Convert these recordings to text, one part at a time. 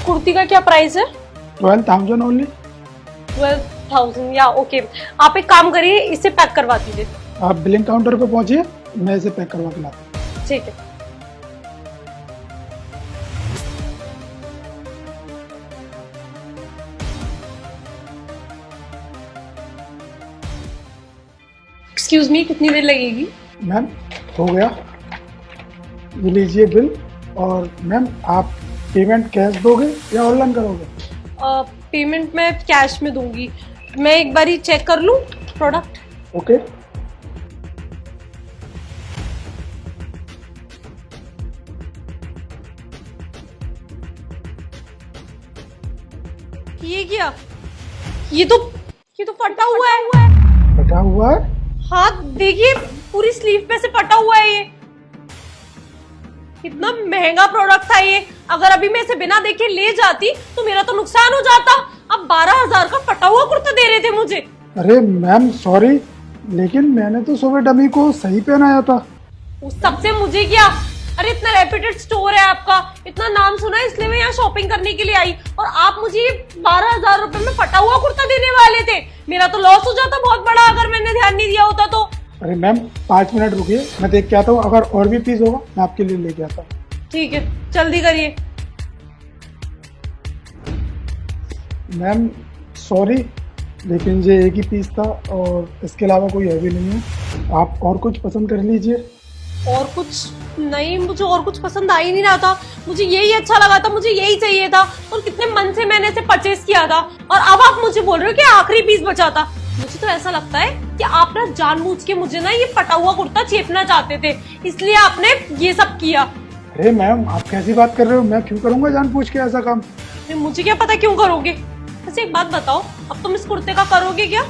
कुर्ती का क्या प्राइस है? 12,000 ओनली। 12,000 या ओके। आप एक काम करिए, इसे पैक करवा दीजिए। आप बिलिंग काउंटर पे पहुंचिए, मैं इसे पैक करवा के लाता हूँ। ठीक है। एक्सक्यूज मी, कितनी देर लगेगी? मैम हो गया, ये लीजिए बिल। और मैम आप पेमेंट कैश दोगे या ऑनलाइन करोगे? पेमेंट मैं कैश में दूंगी। मैं एक बार ही चेक कर लूं प्रोडक्ट। ओके। ये क्या? ये तो फटा हुआ है। फटा हुआ है? हाँ देखिए, पूरी स्लीव पे से फटा हुआ है ये। इतना महंगा प्रोडक्ट था ये, अगर अभी मैं इसे बिना देखे ले जाती तो मेरा तो नुकसान हो जाता। अब 12,000 का फटा हुआ कुर्ता दे रहे थे मुझे। अरे मैम सॉरी, लेकिन मैंने तो सुबह डमी को सही पहनाया था। उस सबसे मुझे क्या? अरे इतना रेप्यूटेड स्टोर है आपका, इतना नाम सुना है, इसलिए मैं यहाँ शॉपिंग करने के लिए आई, और आप मुझे 12,000 रुपए में फटा हुआ कुर्ता देने वाले थे। मेरा तो लॉस हो जाता बहुत बड़ा अगर मैंने ध्यान नहीं दिया होता तो। अरे मैम 5 मिनट रुकिए, मैं देख के आता हूँ, अगर और भी पीस होगा मैं आपके लिए लेके आता हूँ। ठीक है, जल्दी करिए। मैम सॉरी, लेकिन ये एक ही पीस था और इसके अलावा कोई है भी नहीं है। आप और कुछ पसंद कर लीजिए। और कुछ नहीं, मुझे और कुछ पसंद आ ही नहीं रहा था। मुझे यही अच्छा लगा था, मुझे यही चाहिए था, और कितने मन से मैंने इसे परचेज किया था, और अब आप मुझे बोल रहे हो कि आखिरी पीस बचा था। मुझे तो ऐसा लगता है कि आप ना जानबूझ के मुझे ना ये फटा हुआ कुर्ता चेपना चाहते थे, इसलिए आपने ये सब किया। अरे मैम आप कैसी बात कर रहे हो, मैं क्यों करूंगा जानबूझ के ऐसा काम? मुझे क्या पता क्यों करोगे। वैसे एक बात बताओ, अब तुम इस कुर्ते का करोगे क्या?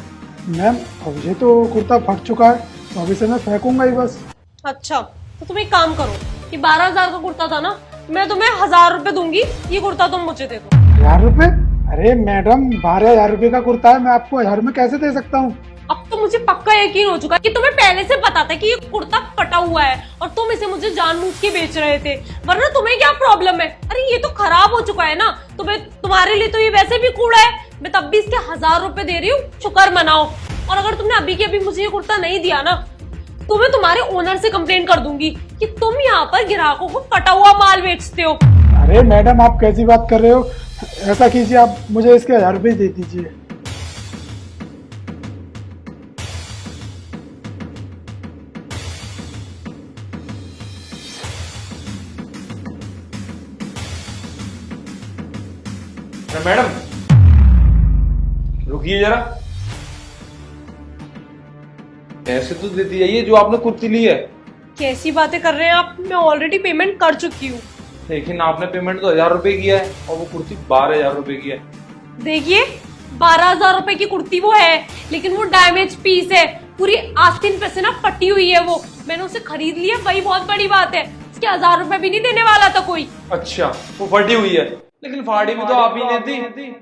मैम अब ये तो कुर्ता फट चुका है, तो अभी से मैं फेंकूंगा ही बस। अच्छा, तो तुम एक काम करो, ये 12,000 का कुर्ता था ना, मैं तुम्हें 1,000 रुपए दूंगी, ये कुर्ता तुम मुझे दे दो। 1,000 रुपए? अरे मैडम 12,000 रुपए का कुर्ता है, मैं आपको 1,000 में कैसे दे सकता हूँ? अब तो मुझे पक्का यकीन हो चुका है कि तुम्हें पहले से पता था कि ये कुर्ता फटा हुआ है, और तुम इसे मुझे जानबूझ के बेच रहे थे, वरना तुम्हें क्या प्रॉब्लम है? अरे ये तो खराब हो चुका है ना, तुम्हारे लिए तो ये वैसे भी कूड़ा है। मैं तब भी इसके 1,000 रुपए दे रही हूँ, शुक्र मनाओ। और अगर तुमने अभी के अभी मुझे ये कुर्ता नहीं दिया ना, तो मैं तुम्हारे ओनर से कंप्लेन कर दूंगी कि तुम यहाँ पर ग्राहकों को फटा हुआ माल बेचते हो। अरे मैडम आप कैसी बात कर रहे हो? ऐसा कीजिए, आप मुझे इसके 1,000 रुपए दे दीजिए। मैडम रुकिए जरा, ऐसे तो देती जाइए जो आपने कुर्ती ली है। कैसी बातें कर रहे हैं आप? मैं ऑलरेडी पेमेंट कर चुकी हूँ। लेकिन आपने पेमेंट तो 1,000 रुपए किया है और वो कुर्ती 12,000 रुपए की है। देखिए 12,000 रुपए की कुर्ती वो है, लेकिन वो डैमेज पीस है, पूरी आस्तीन पे से ना फटी हुई है वो। मैंने उसे खरीद लिया, वही बहुत बड़ी बात है। इसके 1,000 रुपए भी नहीं देने वाला था कोई। अच्छा वो फटी हुई है, लेकिन फाड़ी भी तो आप ही ने दी।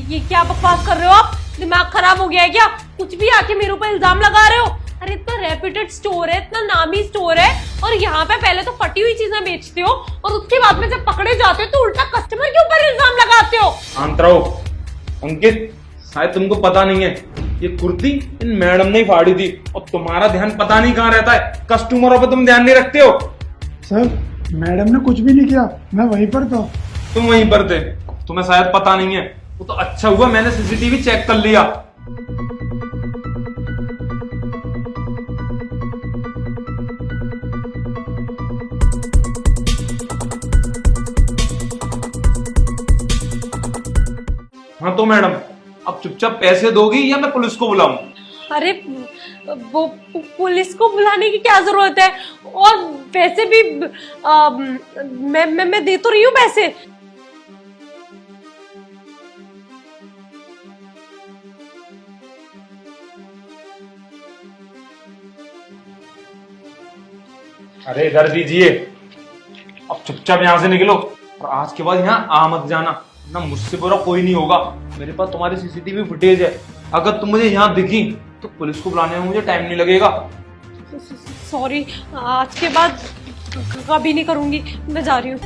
ये क्या बकवास कर रहे हो आप? दिमाग खराब हो गया है क्या? कुछ भी आके मेरे ऊपर इल्जाम लगा रहे हो? अरे इतना रेप्यूटेड स्टोर है, इतना नामी स्टोर है, और यहाँ पे पहले तो फटी हुई चीजें बेचते हो, और उसके बाद में जब पकड़े जाते हो तो उल्टा कस्टमर के ऊपर इल्जाम लगाते हो। शांत रहो अंकित, शायद तुमको पता नहीं है, ये कुर्ती इन मैडम ने ही फाड़ी थी, और तुम्हारा ध्यान पता नहीं कहाँ रहता है, कस्टमरों पर तुम ध्यान नहीं रखते हो। सर मैडम ने कुछ भी नहीं किया, मैं वहीं पर था। तुम वहीं पर थे, तुम्हें शायद पता नहीं है। वो तो अच्छा हुआ मैंने सीसीटीवी चेक कर लिया। हाँ तो मैडम अब चुपचाप पैसे दोगी या मैं पुलिस को बुलाऊं? अरे वो पुलिस को बुलाने की क्या जरूरत है? और वैसे भी मैं दे तो रही हूँ पैसे। अरे इधर दीजिए, अब चुपचाप यहाँ से निकलो, और आज के बाद यहाँ आ मत जाना, ना मुझसे बुरा कोई नहीं होगा। मेरे पास तुम्हारी सीसीटीवी फुटेज है, अगर तुम मुझे यहाँ दिखी तो पुलिस को बुलाने में मुझे टाइम नहीं लगेगा। सॉरी, आज के बाद कभी नहीं करूंगी, मैं जा रही हूँ।